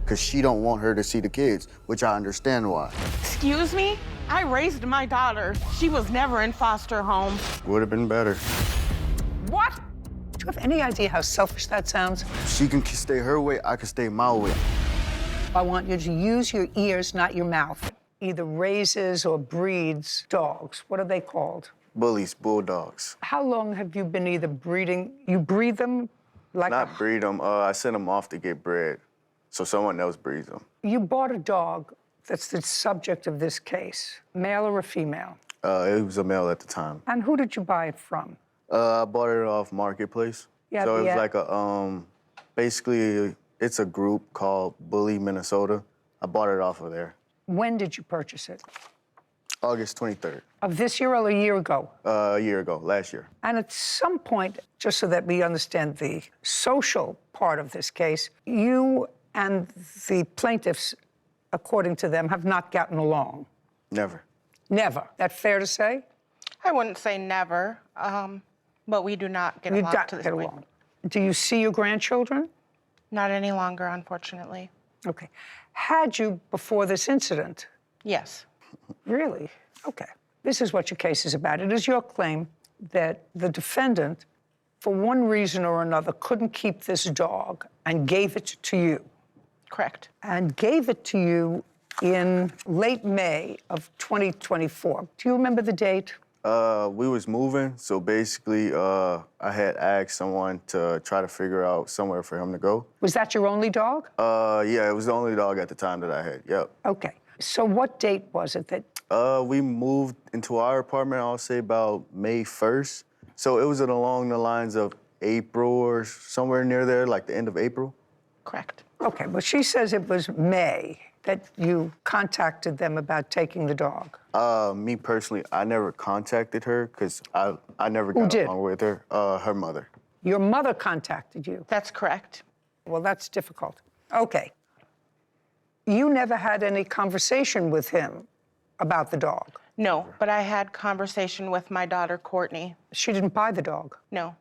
because she don't want her to see the kids, which I understand why. Excuse me? I raised my daughter. She was never in foster home. Would have been better. What? Do you have any idea how selfish that sounds? She can stay her way, I can stay my way. I want you to use your ears, not your mouth. Either raises or breeds dogs. What are they called? Bullies, bulldogs. How long have you been either breeding? You breed them like Not breed them, I send them off to get bred, so someone else breeds them. You bought a dog that's the subject of this case, male or a female? It was a male at the time. And who did you buy it from? I bought it off Marketplace. Yeah, so it was yeah. like a, basically, it's a group called Bully Minnesota. I bought it off of there. When did you purchase it? August 23rd. Of this year or a year ago? A year ago, last year. And at some point, just so that we understand the social part of this case, you and the plaintiffs, according to them, have not gotten along. Never. Never. That fair to say? I wouldn't say never, but we do not get along to this point. Do you see your grandchildren? Not any longer, unfortunately. Okay. Had you before this incident? Yes. Really? Okay. This is what your case is about. It is your claim that the defendant, for one reason or another, couldn't keep this dog and gave it to you. Correct. And gave it to you in late May of 2024. Do you remember the date? We was moving, so basically, I had asked someone to try to figure out somewhere for him to go. Was that your only dog? Yeah, it was the only dog at the time that I had, yep. Okay. So what date was it that... We moved into our apartment, I'll say about May 1st. So it was along the lines of April or somewhere near there, like the end of April. Correct. Okay, well, she says it was May that you contacted them about taking the dog. Me personally, I never contacted her because I never got along with her. Her mother. Your mother contacted you? That's correct. Well, that's difficult. Okay. You never had any conversation with him about the dog? No, but I had conversation with my daughter, Courtney. She didn't buy the dog? No.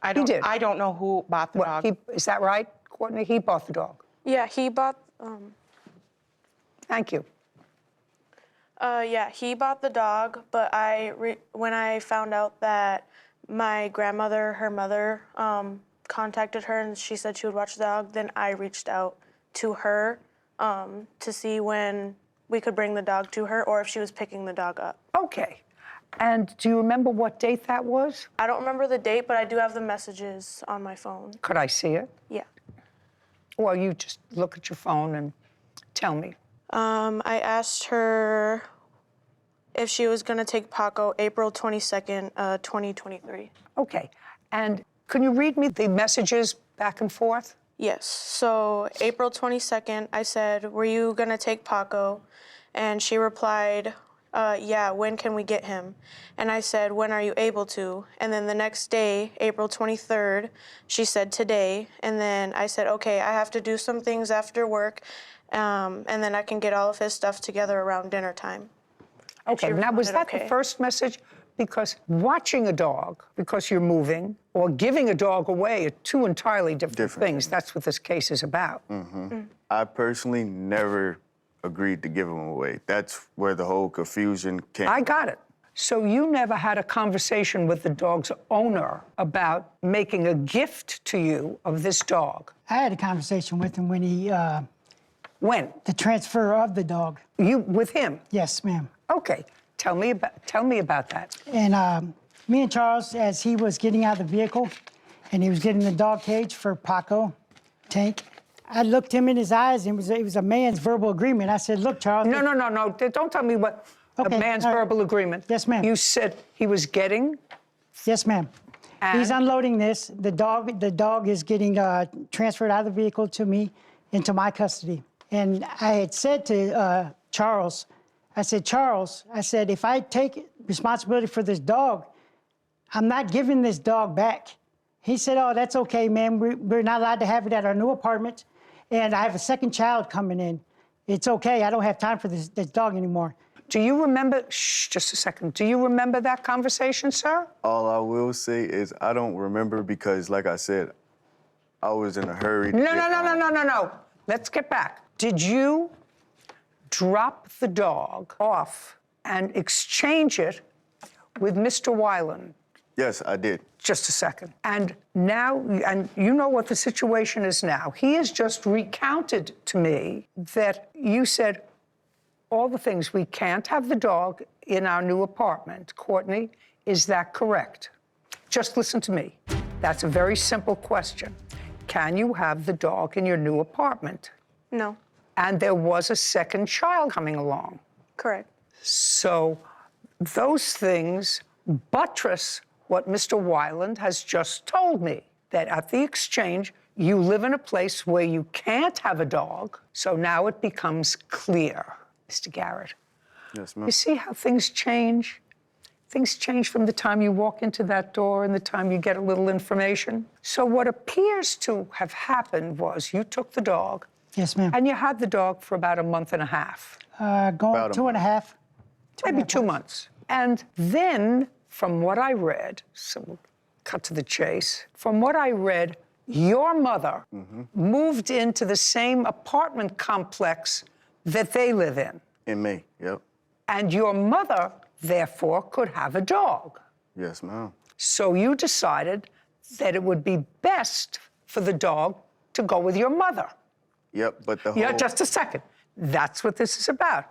He did? I don't know who bought the dog. Is that right, Courtney? He bought the dog? Yeah, he bought... Thank you. Yeah, he bought the dog, but when I found out that my grandmother, her mother, contacted her and she said she would watch the dog, then I reached out to her to see when we could bring the dog to her or if she was picking the dog up. Okay. And do you remember what date that was? I don't remember the date, but I do have the messages on my phone. Could I see it? Yeah. Well, you just look at your phone and tell me. I asked her if she was gonna take Paco April 22nd, 2023. Okay. And can you read me the messages back and forth? Yes. So April 22nd, I said, "Were you gonna take Paco?" And she replied, "Yeah, when can we get him?" And I said, "When are you able to?" And then the next day, April 23rd, she said, "Today." And then I said, "Okay, I have to do some things after work, and then I can get all of his stuff together around dinner time." Okay, now was that the first message? Because watching a dog, because you're moving, or giving a dog away are two entirely different things. That's what this case is about. I personally never agreed to give him away. That's where the whole confusion came. I got it. So you never had a conversation with the dog's owner about making a gift to you of this dog? I had a conversation with him when he... When? The transfer of the dog. You, with him? Yes, ma'am. Okay. Tell me about that. And me and Charles, as he was getting out of the vehicle, and he was getting the dog cage for Paco, Tank, I looked him in his eyes, and it was a man's verbal agreement. I said, "Look, Charles..." No. Don't tell me what a man's verbal agreement. Yes, ma'am. You said he was getting... Yes, ma'am. He's unloading this. The dog is getting transferred out of the vehicle to me, into my custody. And I had said to Charles, I said, "Charles," I said, "if I take responsibility for this dog, I'm not giving this dog back." He said, "Oh, that's okay, man. We're not allowed to have it at our new apartment. And I have a second child coming in. It's okay. I don't have time for this dog anymore." Do you remember, just a second, do you remember that conversation, sir? All I will say is I don't remember because, like I said, I was in a hurry. No. Let's get back. Did you drop the dog off and exchange it with Mr. Weiland? Yes, I did. Just a second. And now, and you know what the situation is now. He has just recounted to me that you said all the things. We can't have the dog in our new apartment. Courtney, is that correct? Just listen to me. That's a very simple question. Can you have the dog in your new apartment? No. And there was a second child coming along. Correct. So those things buttress what Mr. Weiland has just told me, that at the exchange, you live in a place where you can't have a dog, so now it becomes clear. Mr. Garrett, Yes, ma'am. you see how things change? Things change from the time you walk into that door and the time you get a little information. So what appears to have happened was you took the dog, Yes, ma'am. and you had the dog for about a month and a half. Going About a 2.5. Maybe 2 months. And then, from what I read, so we'll cut to the chase, from what I read, your mother moved into the same apartment complex that they live in. In May, yep. And your mother, therefore, could have a dog. Yes, ma'am. So you decided that it would be best for the dog to go with your mother. Yep, but the whole... Yeah, just a second. That's what this is about.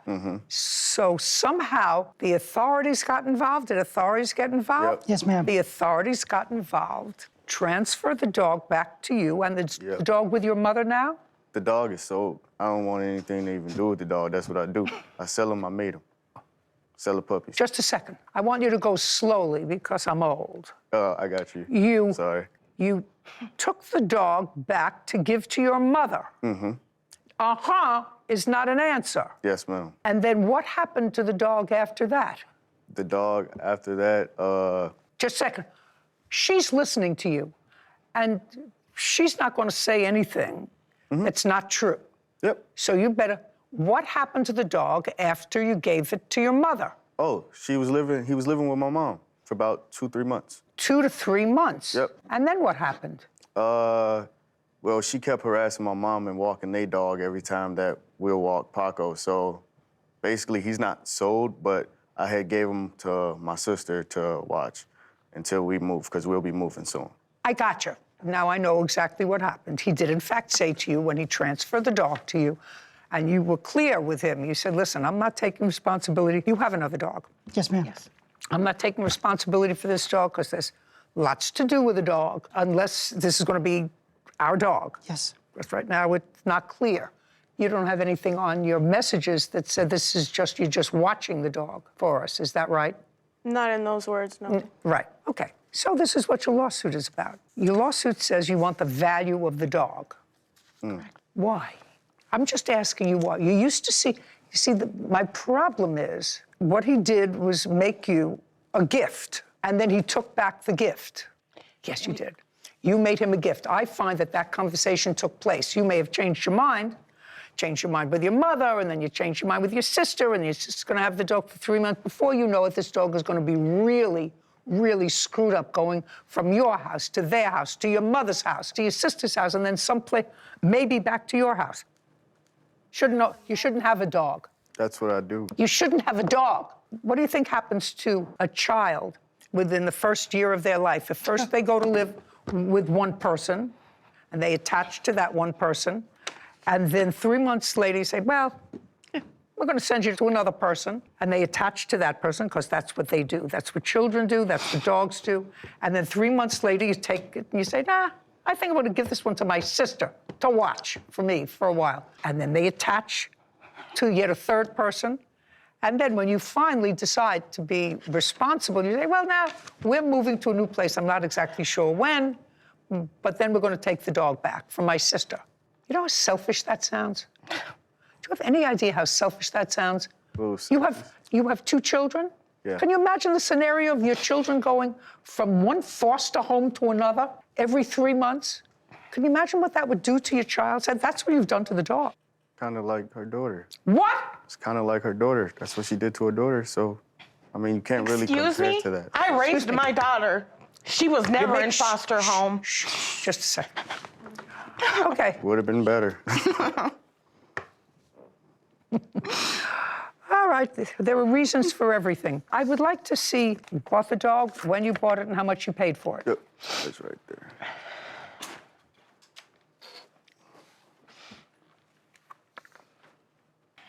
So somehow the authorities got involved. Did authorities get involved? Yep. Yes, ma'am. The authorities got involved, transferred the dog back to you, and the Yep. dog with your mother now? The dog is sold. I don't want anything to even do with the dog. That's what I do. I sell them, I made them. Sell the puppies. Just a second. I want you to go slowly because I'm old. I got you. Sorry. You took the dog back to give to your mother. Is not an answer. Yes, ma'am. And then what happened to the dog after that? The dog, after that, Just a second. She's listening to you, and she's not going to say anything that's not true. yep. So you better. What happened to the dog after you gave it to your mother? Oh, he was living with my mom for about 2-3 months. 2 to 3 months. Yep. And then what happened? Well, she kept harassing my mom and walking their dog every time that we'll walk Paco. So basically, he's not sold, but I had gave him to my sister to watch until we move, because we'll be moving soon. I got you. Now I know exactly what happened. He did, in fact, say to you when he transferred the dog to you, and you were clear with him. You said, listen, I'm not taking responsibility. You have another dog. Yes, ma'am. Yes. I'm not taking responsibility for this dog because there's lots to do with a dog, unless this is going to be our dog. Yes. Because right now it's not clear. You don't have anything on your messages that said this is just, you're just watching the dog for us. Is that right? Not in those words, no. Right. Okay. So this is what your lawsuit is about. Your lawsuit says you want the value of the dog. Why? I'm just asking you why. You used to see, my problem is what he did was make you a gift, and then he took back the gift. Yes, you did. You made him a gift. I find that conversation took place. You may have changed your mind with your mother, and then you changed your mind with your sister, and your sister's going to have the dog for 3 months. Before you know it, this dog is going to be really, really screwed up, going from your house to their house, to your mother's house, to your sister's house, and then someplace, maybe back to your house. You shouldn't have a dog. That's what I do. You shouldn't have a dog. What do you think happens to a child within the first year of their life? At first, they go to live with one person, and they attach to that one person, and then 3 months later, you say, well, we're going to send you to another person, and they attach to that person because that's what they do. That's what children do. That's what dogs do. And then 3 months later, you take it and you say, nah, I think I'm going to give this one to my sister to watch for me for a while. And then they attach to yet a third person. And then when you finally decide to be responsible, you say, well, now we're moving to a new place. I'm not exactly sure when, but then we're going to take the dog back from my sister. You know how selfish that sounds? Do you have any idea how selfish that sounds? You have 2 children? Yeah. Can you imagine the scenario of your children going from one foster home to another every 3 months? Can you imagine what that would do to your child? That's what you've done to the dog. Kind of like her daughter. What? It's kind of like her daughter. That's what she did to her daughter. So, I mean, you can't really compare to that. I raised my daughter. She was never in foster home. Just a second. Okay. Would have been better. All right, there are reasons for everything. I would like to see you bought the dog, when you bought it, and how much you paid for it. Yep, that's right there.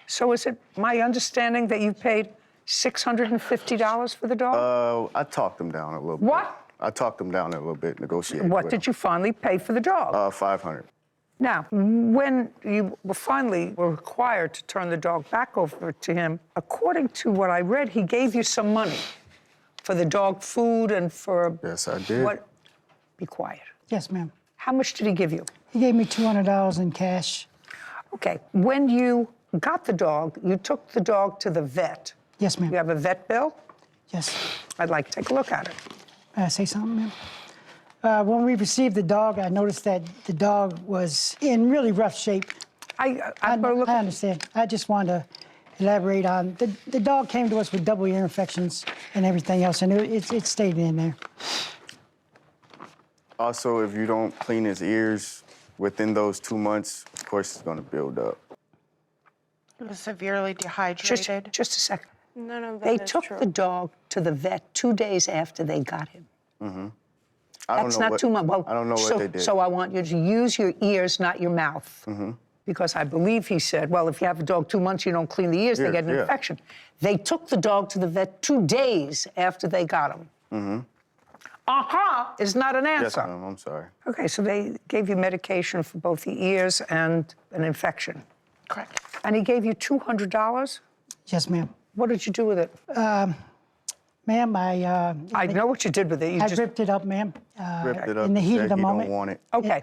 So is it my understanding that you paid $650 for the dog? I talked him down a little bit. What? I talked him down a little bit, negotiated. What did you finally pay for the dog? 500. Now, when you finally were required to turn the dog back over to him, according to what I read, he gave you some money for the dog food and for... Yes, I did. What? Be quiet. Yes, ma'am. How much did he give you? He gave me $200 in cash. Okay, when you got the dog, you took the dog to the vet. Yes, ma'am. You have a vet bill? Yes. I'd like to take a look at it. May I say something, ma'am? When we received the dog, I noticed that the dog was in really rough shape. I I look. understand. I just wanted to elaborate on the dog came to us with double ear infections and everything else, and it stayed in there. Also, if you don't clean his ears within those 2 months, of course it's gonna build up. He was severely dehydrated. Just a second. None of that They is took true. the dog to the vet 2 days after they got him. I don't That's know not what, 2 months. Well, I don't know what they did. So I want you to use your ears, not your mouth. Because I believe he said, well, if you have a dog 2 months, you don't clean the ears, they Yeah, get an yeah. infection. They took the dog to the vet 2 days after they got him. Is not an Yes, answer. ma'am, I'm sorry. Okay, so they gave you medication for both the ears and an infection. Correct. And he gave you $200? Yes, ma'am. What did you do with it? Ma'am, I know what you did with it. You I just... ripped it up, ma'am. Ripped it up in the and heat said of the he moment. don't want it. Okay.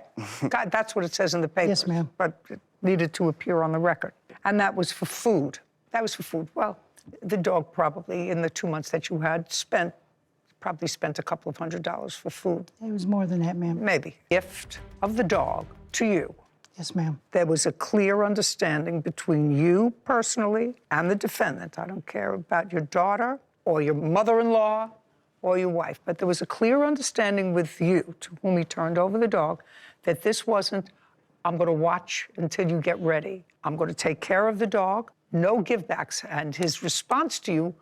God, that's what it says in the paper. Yes, ma'am. But it needed to appear on the record. And that was for food. That was for food. Well, the dog probably, in the 2 months that you had, probably spent a couple of $100s for food. It was more than that, ma'am. Maybe. Gift of the dog to you. Yes, ma'am. There was a clear understanding between you personally and the defendant. I don't care about your daughter or your mother-in-law or your wife, but there was a clear understanding with you, to whom he turned over the dog, that this wasn't, I'm going to watch until you get ready. I'm going to take care of the dog, no givebacks. And his response to you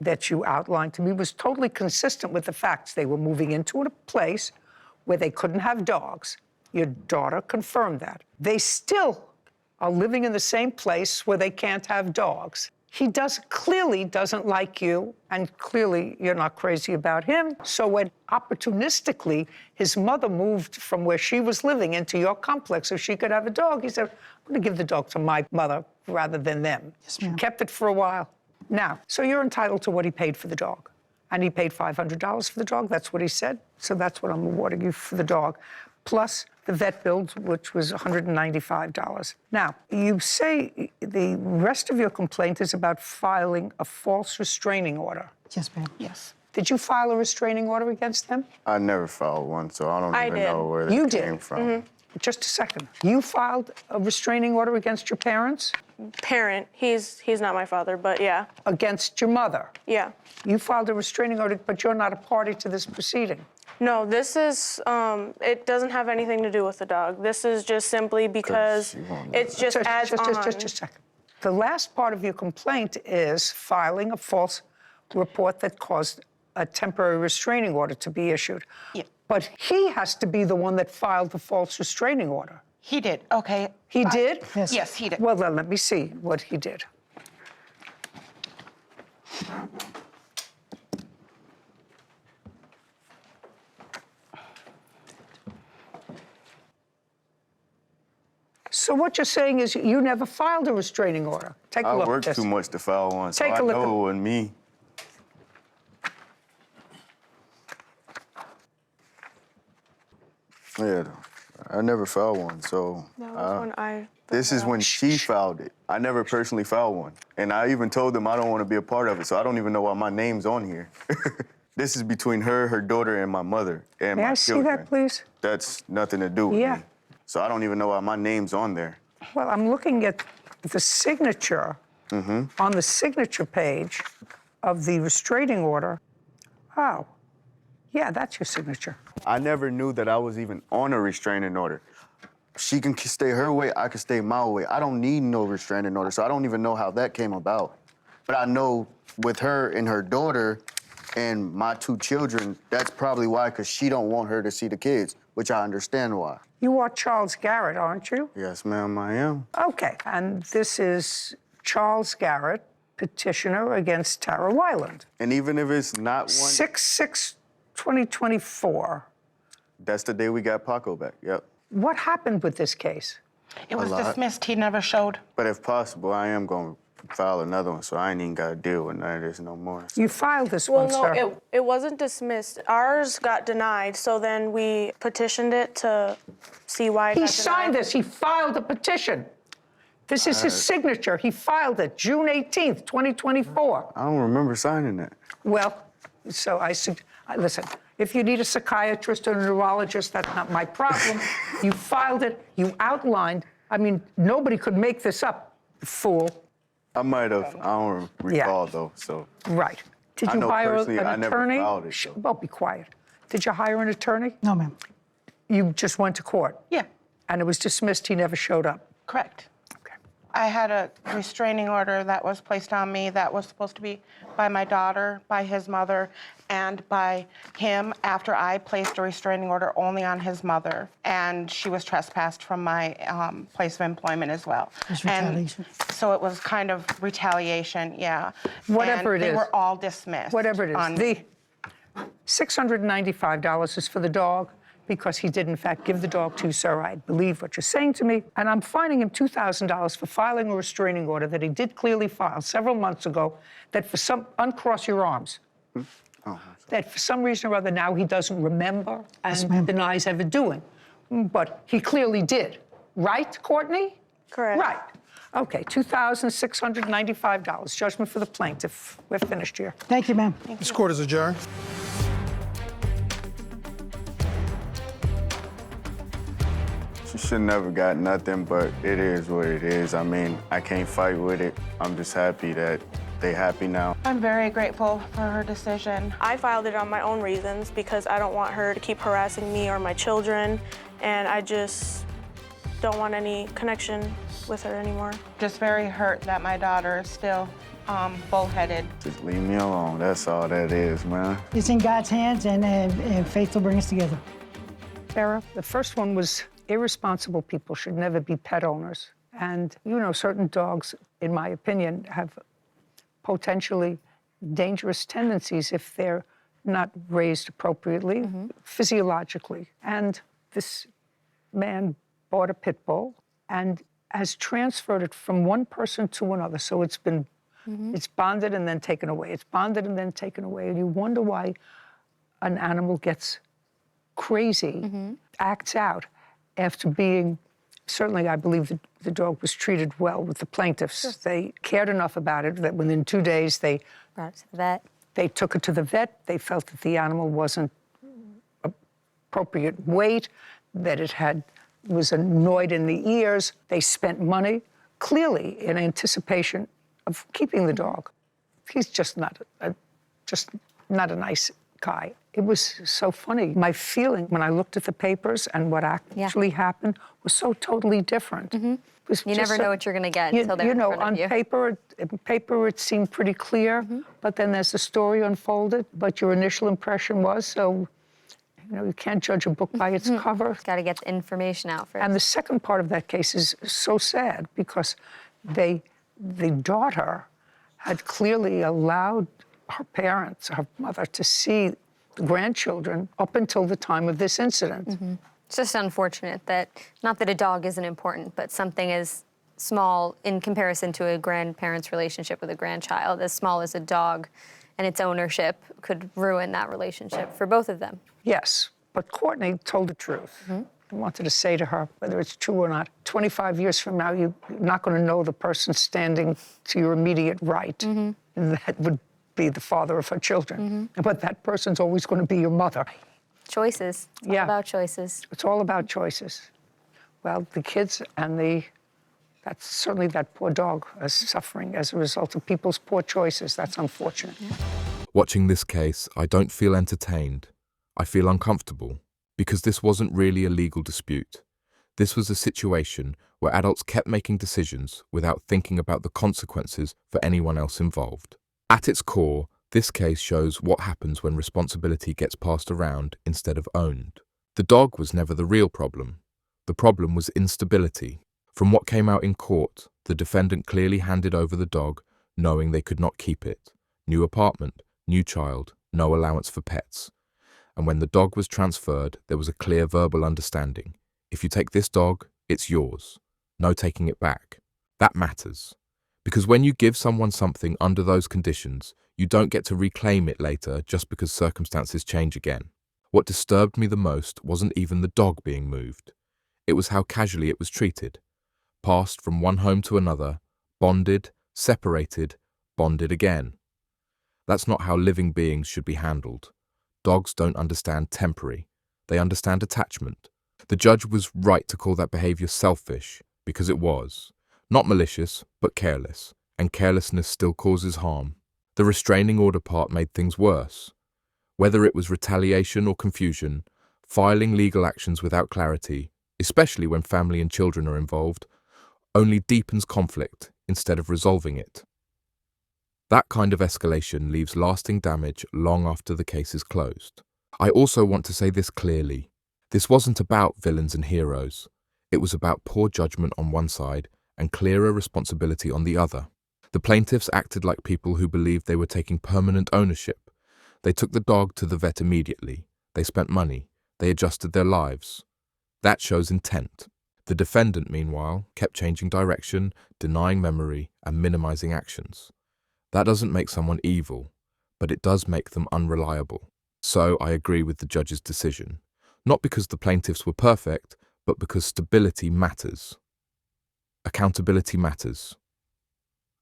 that you outlined to me was totally consistent with the facts. They were moving into a place where they couldn't have dogs. Your daughter confirmed that. They still are living in the same place where they can't have dogs. He clearly doesn't like you, and clearly you're not crazy about him. So when opportunistically his mother moved from where she was living into your complex so she could have a dog, he said, I'm going to give the dog to my mother rather than them. Yes, ma'am. She kept it for a while. Now, so you're entitled to what he paid for the dog. And he paid $500 for the dog. That's what he said. So that's what I'm awarding you for the dog. Plus the vet bill, which was $195. Now, you say the rest of your complaint is about filing a false restraining order. Yes, ma'am. Yes. Did you file a restraining order against them? I never filed one, so I don't even did. know where that You came did? from. Just a second. You filed a restraining order against your parents? Parent, he's not my father, but yeah, Against your mother? yeah. You filed a restraining order, but you're not a party to this proceeding. No, this is, it doesn't have anything to do with the dog. This is just simply because you won't know it's just adds on. Just a second. The last part of your complaint is filing a false report that caused a temporary restraining order to be issued. Yeah. But he has to be the one that filed the false restraining order. He did. Okay. He did? Yes. Yes, he did. Well, then let me see what he did. So what you're saying is you never filed a restraining order. Take a I look at worked this. too much to file one, so Take I a look at- know it wasn't me. Yeah, I never filed one, so That was when I. this is when she filed it. I never personally filed one. And I even told them I don't want to be a part of it, so I don't even know why my name's on here. This is between her daughter, and my mother, and May my I see children. that, please? That's nothing to do with Yeah. me. So I don't even know why my name's on there. Well, I'm looking at the signature on the signature page of the restraining order. Oh, yeah, that's your signature. I never knew that I was even on a restraining order. she can stay her way, I can stay my way. I don't need no restraining order, so I don't even know how that came about. But I know with her and her daughter and my 2 children, that's probably why, because she don't want her to see the kids, which I understand why. You are Charles Garrett, aren't you? Yes, ma'am, I am. Okay, and this is Charles Garrett, petitioner against Tara Weiland. And even if it's not one, 6/6/2024. that's the day we got Paco back, yep. What happened with this case? It was lot. dismissed. He never showed. But if possible, I am going to file another one, so I ain't even got to deal with none of this no more. You filed this Well, one, no, sir. it wasn't dismissed. Ours got denied, so then we petitioned it to see why it He got signed denied. this. He filed a petition. This is his signature. He filed it June 18th, 2024. I don't remember signing that. Well, so listen, if you need a psychiatrist or a neurologist, that's not my problem. You filed it, you outlined. I mean, nobody could make this up, fool. I might have. I don't recall, though, so. Right. Did I you know hire personally an I never attorney? filed it, Shh, so. well, be quiet. Did you hire an attorney? No, ma'am. You just went to court, Yeah, and it was dismissed. He never showed up. correct. Okay. I had a restraining order that was placed on me that was supposed to be by my daughter, by his mother, and by him after I placed a restraining order only on his mother. And she was trespassed from my place of employment as well. It's And retaliation. so it was kind of retaliation, yeah. Whatever And it they is. were all dismissed. Whatever it on is. me. The $695 is for the dog because he did, in fact, give the dog to you, sir. I believe what you're saying to me. And I'm fining him $2,000 for filing a restraining order that he did clearly file several months ago that for some, uncross your arms, that for some reason or other now he doesn't remember Yes, and ma'am. denies ever doing. But he clearly did. Right, Courtney? Correct. Right. Okay, $2,695. Judgment for the plaintiff. We're finished here. Thank you, ma'am. This court is adjourned. She should never got nothing, but it is what it is. I mean, I can't fight with it. I'm just happy that they happy now. I'm very grateful for her decision. I filed it on my own reasons because I don't want her to keep harassing me or my children, and I just don't want any connection with her anymore. Just very hurt that my daughter is still bullheaded. Just leave me alone. That's all that is, man. It's in God's hands, and faith will bring us together. Sarah, the first one was irresponsible people should never be pet owners. And, you know, certain dogs, in my opinion, have potentially dangerous tendencies if they're not raised appropriately, physiologically. And this man bought a pit bull and has transferred it from one person to another. So it's been, it's bonded and then taken away. It's bonded and then taken away. And you wonder why an animal gets crazy, acts out after being, certainly I believe the dog was treated well with the plaintiffs. They cared enough about it that within 2 days they Brought it to the vet. they took it to the vet. They felt that the animal wasn't appropriate weight, that it was annoyed in the ears. They spent money, clearly in anticipation of keeping the dog. He's just not a nice guy. It was so funny. My feeling when I looked at the papers and what actually happened was so totally different. It was You just never so- know what you're going to get until they're you in know, front of on you. paper it seemed pretty clear, but then as the story unfolded, but your initial impression was, so, you know, you can't judge a book by its cover. Got to get the information out first. And the second part of that case is so sad because the daughter had clearly allowed her parents, her mother, to see the grandchildren up until the time of this incident. It's just unfortunate that, not that a dog isn't important, but something as small in comparison to a grandparent's relationship with a grandchild, as small as a dog and its ownership, could ruin that relationship for both of them. Yes, but Courtney told the truth. I wanted to say to her, whether it's true or not, 25 years from now, you're not going to know the person standing to your immediate right. And that would be the father of her children. But that person's always going to be your mother. Choices. It's all about choices. It's all about choices. Well, the kids and that's certainly that poor dog is suffering as a result of people's poor choices. That's unfortunate. Watching this case, I don't feel entertained. I feel uncomfortable because this wasn't really a legal dispute. This was a situation where adults kept making decisions without thinking about the consequences for anyone else involved. At its core, this case shows what happens when responsibility gets passed around instead of owned. The dog was never the real problem. The problem was instability. From what came out in court, the defendant clearly handed over the dog, knowing they could not keep it. New apartment, new child, no allowance for pets. And when the dog was transferred, there was a clear verbal understanding. If you take this dog, it's yours. No taking it back. That matters. Because when you give someone something under those conditions, you don't get to reclaim it later just because circumstances change again. What disturbed me the most wasn't even the dog being moved. It was how casually it was treated. Passed from one home to another, bonded, separated, bonded again. That's not how living beings should be handled. Dogs don't understand temporary. They understand attachment. The judge was right to call that behavior selfish, because it was. Not malicious, but careless, and carelessness still causes harm. The restraining order part made things worse. Whether it was retaliation or confusion, filing legal actions without clarity, especially when family and children are involved, only deepens conflict instead of resolving it. That kind of escalation leaves lasting damage long after the case is closed. I also want to say this clearly. This wasn't about villains and heroes. It was about poor judgment on one side and clearer responsibility on the other. The plaintiffs acted like people who believed they were taking permanent ownership. They took the dog to the vet immediately. They spent money. They adjusted their lives. That shows intent. The defendant, meanwhile, kept changing direction, denying memory, and minimizing actions. That doesn't make someone evil, but it does make them unreliable. So I agree with the judge's decision. Not because the plaintiffs were perfect, but because stability matters. Accountability matters.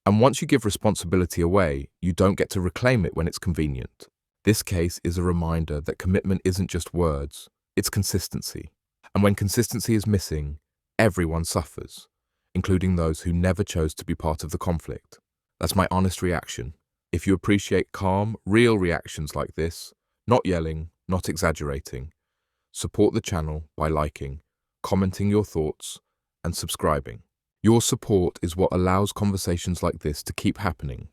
And once you give responsibility away, you don't get to reclaim it when it's convenient. This case is a reminder that commitment isn't just words, it's consistency. And when consistency is missing, everyone suffers, including those who never chose to be part of the conflict. That's my honest reaction. If you appreciate calm, real reactions like this, not yelling, not exaggerating, support the channel by liking, commenting your thoughts, and subscribing. Your support is what allows conversations like this to keep happening.